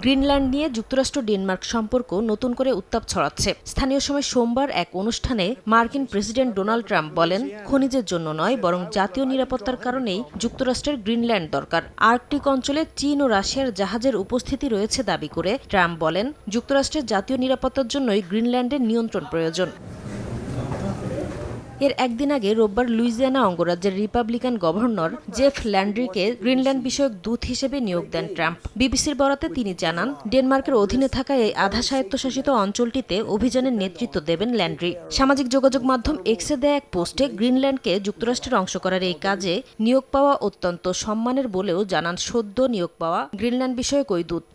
Greenland নিয়ে যুক্তরাষ্ট্র Denmark সম্পর্ক নতুন করে উত্তাপ ছড়াচ্ছে। স্থানীয় সময় সোমবার এক অনুষ্ঠানে মার্কিন প্রেসিডেন্ট ডোনাল্ড ট্রাম্প বলেন, খনিজের জন্য নয় বরং জাতীয় নিরাপত্তার কারণেই যুক্তরাষ্ট্রের গ্রিনল্যান্ড দরকার। আর্কটিক অঞ্চলে চীন ও রাশিয়ার জাহাজের উপস্থিতি রয়েছে দাবি করে ট্রাম্প বলেন, যুক্তরাষ্ট্রের জাতীয় নিরাপত্তার জন্যই গ্রিনল্যান্ডের নিয়ন্ত্রণ প্রয়োজন। এর একদিন আগে রোববার লুইজিয়ানা অঙ্গরাজ্যের রিপাবলিকান গভর্নর জেফ ল্যান্ড্রিকে গ্রিনল্যান্ড বিষয়ক দূত হিসেবে নিয়োগ দেন ট্রাম্প। বিবিসির বরাতে তিনি জানান, ডেনমার্কের অধীনে থাকা এই আধা স্বায়ত্তশাসিত অঞ্চলটিতে অভিযানের নেতৃত্ব দেবেন ল্যান্ড্রি। সামাজিক যোগাযোগ মাধ্যম এক্সে দেয়া এক পোস্টে গ্রিনল্যান্ডকে যুক্তরাষ্ট্রের অংশ করার এই কাজে নিয়োগ পাওয়া অত্যন্ত সম্মানের বলেও জানান সদ্য নিয়োগ পাওয়া গ্রিনল্যান্ড বিষয়ক ওই দূত।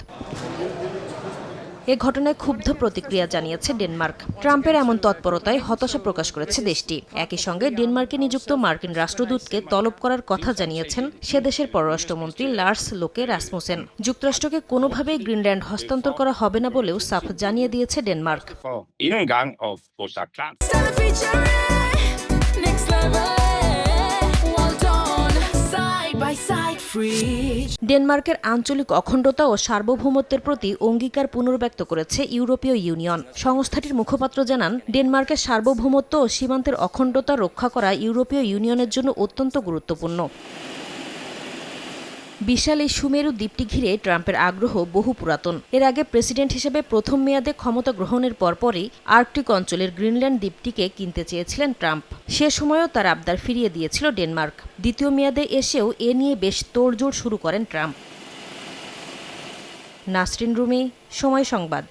এ ঘটনায় ক্ষুব্ধ প্রতিক্রিয়া জানিয়েছে ডেনমার্ক। ট্রাম্পের এমন তৎপরতায় হতাশা প্রকাশ করেছে দেশটি। একই সঙ্গে ডেনমার্কে নিযুক্ত মার্কিন রাষ্ট্রদূতকে তলব করার কথা জানিয়েছেন সে দেশের পররাষ্ট্রমন্ত্রী লার্স লোকে রাসমুসেন। যুক্তরাষ্ট্রকে কোনোভাবেই গ্রিনল্যান্ড হস্তান্তর করা হবে না বলেও সাফ জানিয়ে দিয়েছে ডেনমার্ক। ডেনমার্কের আঞ্চলিক অখণ্ডতা ও সার্বভৌমত্বের প্রতি অঙ্গীকার পুনর্ব্যক্ত করেছে ইউরোপীয় ইউনিয়ন। সংস্থাটির মুখপাত্র জানান, ডেনমার্কের সার্বভৌমত্ব ও সীমান্তের অখণ্ডতা রক্ষা করা ইউরোপীয় ইউনিয়নের জন্য অত্যন্ত গুরুত্বপূর্ণ। বিশাল এই সুমেরু দ্বীপটি ঘিরে ট্রাম্পের আগ্রহ বহু পুরাতন। এর আগে প্রেসিডেন্ট হিসেবে প্রথম মেয়াদে ক্ষমতা গ্রহণের পরপরই আর্কটিক অঞ্চলের গ্রিনল্যান্ড দ্বীপটিকে কিনতে চেয়েছিলেন ট্রাম্প। সে সময়ও তার আবদার ফিরিয়ে দিয়েছিল ডেনমার্ক। দ্বিতীয় মেয়াদে এসেও এ নিয়ে বেশ তোড়জোড় শুরু করেন ট্রাম্প। নাসরিন রুমি, সময় সংবাদ।